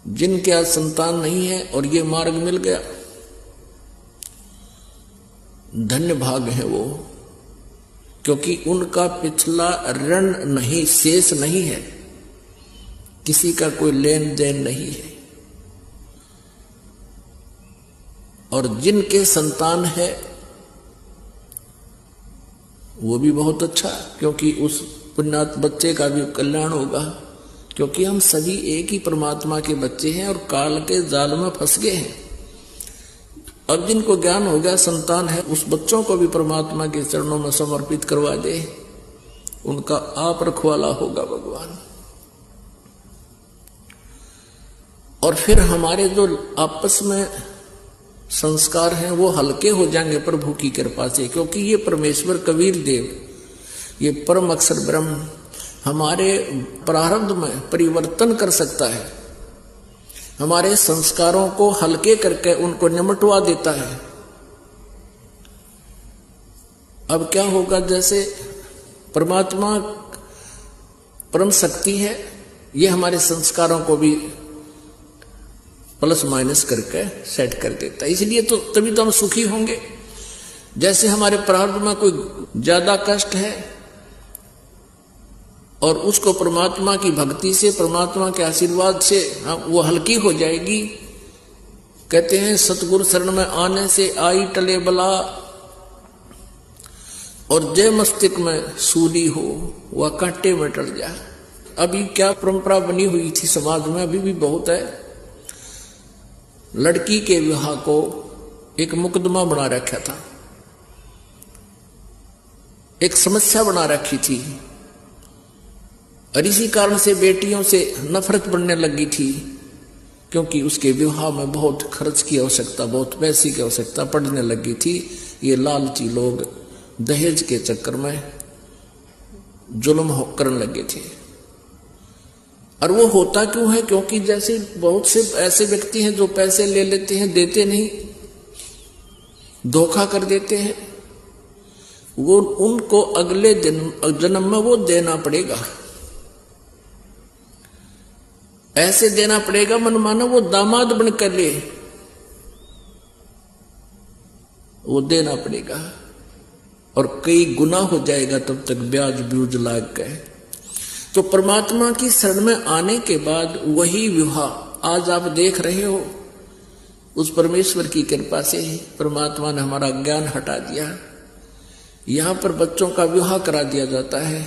जिनके आज संतान नहीं है और ये मार्ग मिल गया, धन्य भाग है वो, क्योंकि उनका पिछला ऋण नहीं, शेष नहीं है, किसी का कोई लेन देन नहीं है। और जिनके संतान है वो भी बहुत अच्छा, क्योंकि उस पुण्यात्म बच्चे का भी कल्याण होगा, क्योंकि हम सभी एक ही परमात्मा के बच्चे हैं और काल के जाल में फंस गए हैं। अब जिनको ज्ञान हो गया, संतान है, उस बच्चों को भी परमात्मा के चरणों में समर्पित करवा दे, उनका आप रखवाला होगा भगवान। और फिर हमारे जो आपस में संस्कार हैं वो हल्के हो जाएंगे प्रभु की कृपा से, क्योंकि ये परमेश्वर कबीर देव, ये परम अक्षर ब्रह्म हमारे प्रारब्ध में परिवर्तन कर सकता है, हमारे संस्कारों को हल्के करके उनको निमटवा देता है। अब क्या होगा, जैसे परमात्मा परम शक्ति है, ये हमारे संस्कारों को भी प्लस माइनस करके सेट कर देता है, इसलिए तो तभी तो हम सुखी होंगे। जैसे हमारे प्रारब्ध में कोई ज्यादा कष्ट है और उसको परमात्मा की भक्ति से, परमात्मा के आशीर्वाद से वो हल्की हो जाएगी। कहते हैं सतगुरु शरण में आने से आई टले बला, और जय मस्तिष्क में सूली हो वह कांटे में टल जा। अभी क्या परंपरा बनी हुई थी समाज में, अभी भी बहुत है, लड़की के विवाह को एक मुकदमा बना रखा था, एक समस्या बना रखी थी, और इसी कारण से बेटियों से नफरत बढ़ने लगी थी, क्योंकि उसके विवाह में बहुत खर्च की आवश्यकता, बहुत पैसे की आवश्यकता पड़ने लगी थी। ये लालची लोग दहेज के चक्कर में जुल्म करने लगे थे। और वो होता क्यों है, क्योंकि जैसे बहुत से ऐसे व्यक्ति हैं जो पैसे ले लेते हैं, देते नहीं, धोखा कर देते हैं, वो उनको अगले जन्म में वो देना पड़ेगा, ऐसे देना पड़ेगा मनमाना वो दामाद बनकर ले, वो देना पड़ेगा, और कई गुना हो जाएगा, तब तक ब्याज ब्यूज लाग गए। तो परमात्मा की शरण में आने के बाद वही विवाह आज आप देख रहे हो, उस परमेश्वर की कृपा से ही परमात्मा ने हमारा ज्ञान हटा दिया। यहां पर बच्चों का विवाह करा दिया जाता है,